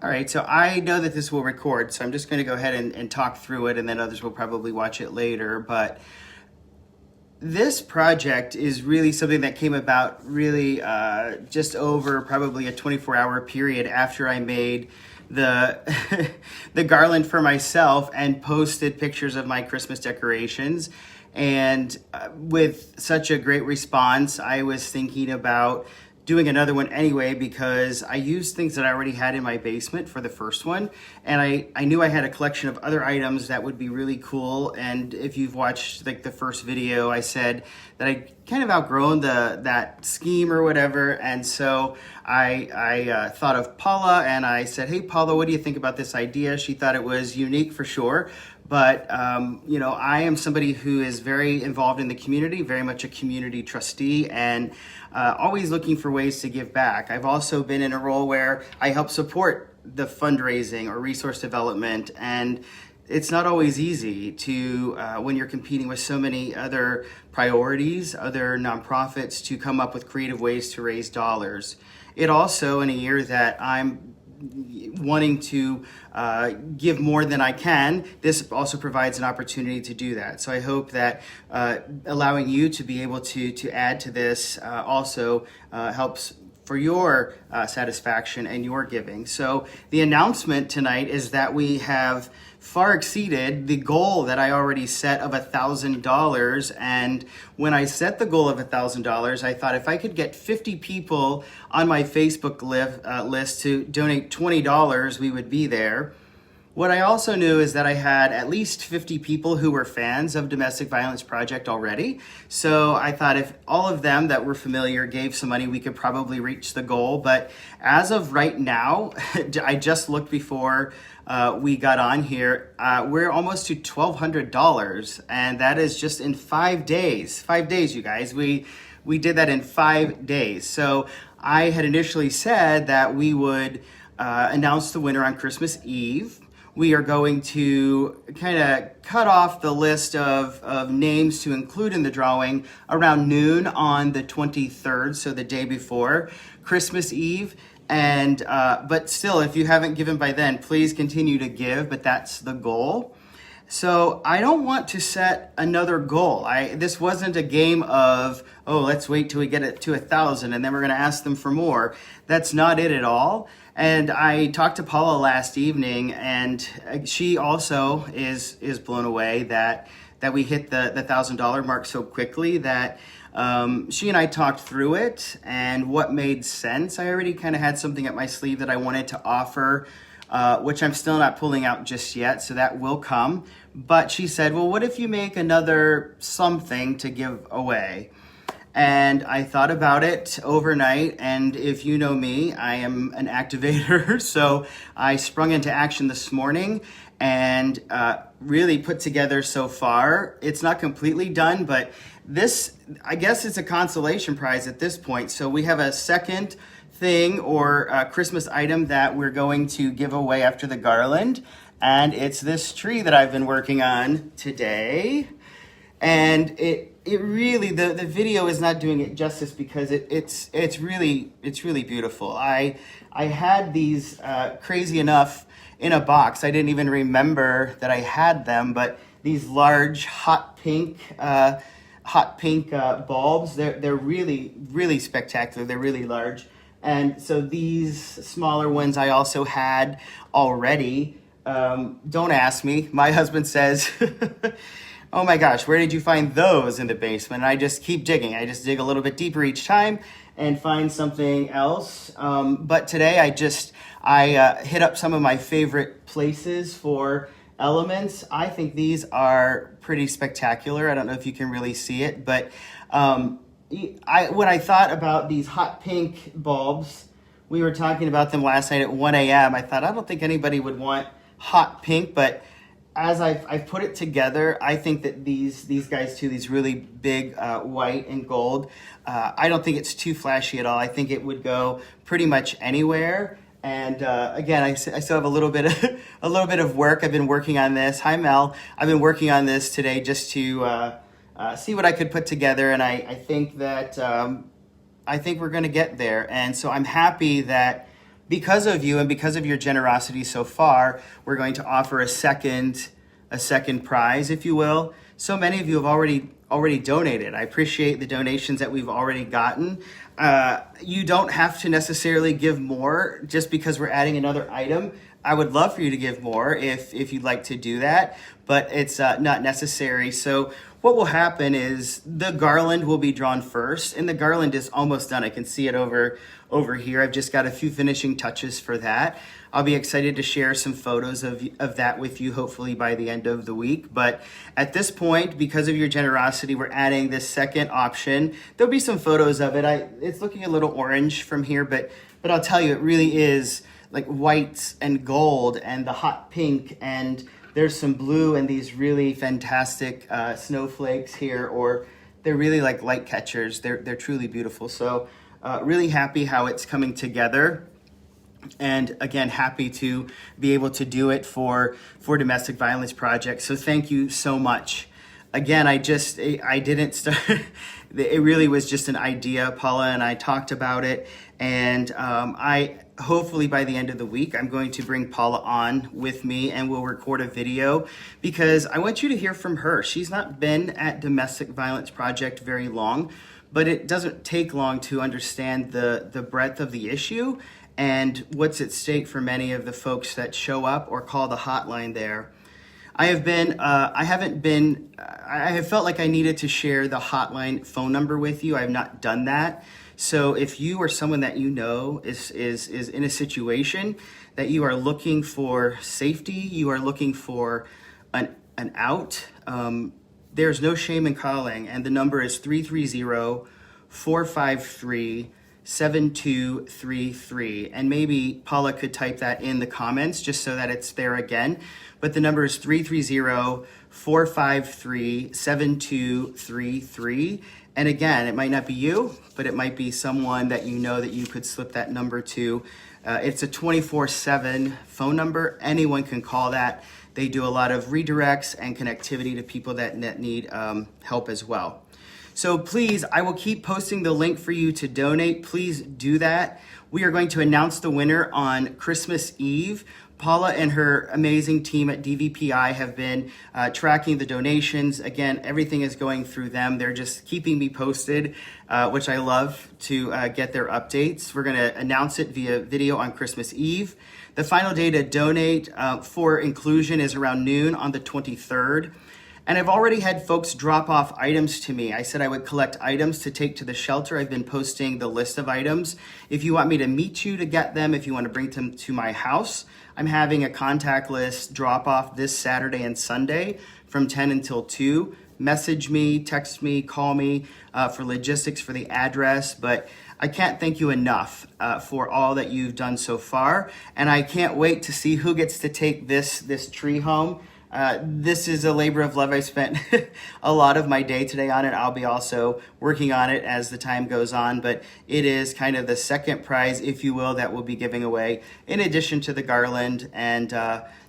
All right, so I know that this will record, so I'm just going to go ahead and talk through it, and then others will probably watch it later. But this project is really something that came about really just over probably a 24-hour period after I made the the garland for myself and posted pictures of my Christmas decorations. And with such a great response, I was thinking about doing another one anyway because I used things that I already had in my basement for the first one. And I knew I had a collection of other items that would be really cool. And if you've watched like the first video, I said that I kind of outgrown that scheme or whatever. And so I thought of Paula and I said, hey, Paula, what do you think about this idea? She thought it was unique for sure. But, I am somebody who is very involved in the community, very much a community trustee, and always looking for ways to give back. I've also been in a role where I help support the fundraising or resource development, and it's not always easy to, when you're competing with so many other priorities, other nonprofits, to come up with creative ways to raise dollars. It also, in a year that I'm wanting to give more than I can, this also provides an opportunity to do that. So I hope that allowing you to be able to add to this also helps for your satisfaction and your giving. So the announcement tonight is that we have far exceeded the goal that I already set of $1,000. And when I set the goal of $1,000, I thought if I could get 50 people on my Facebook list to donate $20, we would be there. What I also knew is that I had at least 50 people who were fans of Domestic Violence Project already. So I thought if all of them that were familiar gave some money, we could probably reach the goal. But as of right now, I just looked before we got on here, we're almost to $1,200. And that is just in 5 days. 5 days, you guys. We did that in 5 days. So I had initially said that we would announce the winner on Christmas Eve. We are going to kind of cut off the list of names to include in the drawing around noon on the 23rd, so the day before Christmas Eve. And but still, if you haven't given by then, please continue to give, but that's the goal. So I don't want to set another goal. This wasn't a game of, oh, let's wait till we get it to 1,000 and then we're going to ask them for more. That's not it at all. And I talked to Paula last evening, and she also is blown away that we hit the $1,000 mark so quickly. That she and I talked through it and what made sense. I already kind of had something up my sleeve that I wanted to offer, which I'm still not pulling out just yet, so that will come. But she said, well, what if you make another something to give away? And I thought about it overnight, and if you know me, I am an activator, so I sprung into action this morning and really put together so far. It's not completely done, but this, I guess it's a consolation prize at this point. So we have a second thing or Christmas item that we're going to give away after the garland, and it's this tree that I've been working on today. And it really, the video is not doing it justice because it's really beautiful. I had these crazy enough in a box. I didn't even remember that I had them, but these large hot pink bulbs. They're really spectacular. They're really large. And so these smaller ones I also had already. Don't ask me. My husband says, oh my gosh, where did you find those in the basement? And I just keep digging. I just dig a little bit deeper each time and find something else. But today I hit up some of my favorite places for elements. I think these are pretty spectacular. I don't know if you can really see it, but when I thought about these hot pink bulbs, we were talking about them last night at 1 a.m. I thought, I don't think anybody would want hot pink, but as I've put it together, I think that these guys too, these really big white and gold, I don't think it's too flashy at all. I think it would go pretty much anywhere. And again, I still have a little bit of work. I've been working on this. Hi, Mel. I've been working on this today just to see what I could put together, and I think that I think we're going to get there. And so I'm happy that because of you and because of your generosity so far, we're going to offer a second prize, if you will. So many of you have already donated. I appreciate the donations that we've already gotten. You don't have to necessarily give more just because we're adding another item. I would love for you to give more if you'd like to do that, but it's not necessary. So what will happen is the garland will be drawn first, and the garland is almost done. I can see it over here. I've just got a few finishing touches for that. I'll be excited to share some photos of that with you, hopefully by the end of the week. But at this point, because of your generosity, we're adding this second option. There'll be some photos of it. It's looking a little orange from here, but I'll tell you, it really is like white and gold and the hot pink, and there's some blue and these really fantastic snowflakes here, or they're really like light catchers. They're truly beautiful. So really happy how it's coming together. And again, happy to be able to do it for Domestic Violence Project. So thank you so much. Again, I didn't start, it really was just an idea. Paula and I talked about it, and hopefully by the end of the week, I'm going to bring Paula on with me and we'll record a video because I want you to hear from her. She's not been at Domestic Violence Project very long, but it doesn't take long to understand the breadth of the issue and what's at stake for many of the folks that show up or call the hotline there. I have felt like I needed to share the hotline phone number with you. I have not done that. So if you or someone that you know is in a situation that you are looking for safety, you are looking for an out, there's no shame in calling. And the number is 330-453-7233. And maybe Paula could type that in the comments just so that it's there again. But the number is 330-453-7233. And again, it might not be you, but it might be someone that you know that you could slip that number to. It's a 24/7 phone number. Anyone can call that. They do a lot of redirects and connectivity to people that need help as well. So please, I will keep posting the link for you to donate. Please do that. We are going to announce the winner on Christmas Eve. Paula and her amazing team at DVPI have been tracking the donations. Again, everything is going through them. They're just keeping me posted, which I love to get their updates. We're going to announce it via video on Christmas Eve. The final day to donate for inclusion is around noon on the 23rd. And I've already had folks drop off items to me. I said I would collect items to take to the shelter. I've been posting the list of items. If you want me to meet you to get them, if you want to bring them to my house, I'm having a contact list drop off this Saturday and Sunday from 10 until 2. Message me, text me, call me for logistics for the address. But I can't thank you enough for all that you've done so far. And I can't wait to see who gets to take this tree home. This is a labor of love. I spent a lot of my day today on it. I'll be also working on it as the time goes on, but it is kind of the second prize, if you will, that we'll be giving away in addition to the garland. And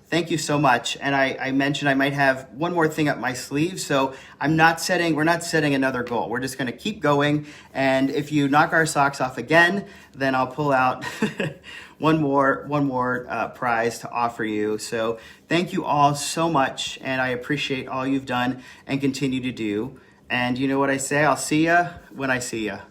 thank you so much. And I mentioned I might have one more thing up my sleeve. So we're not setting another goal. We're just going to keep going. And if you knock our socks off again, then I'll pull out one more prize to offer you. So thank you all so much. And I appreciate all you've done and continue to do. And you know what I say? I'll see ya when I see ya.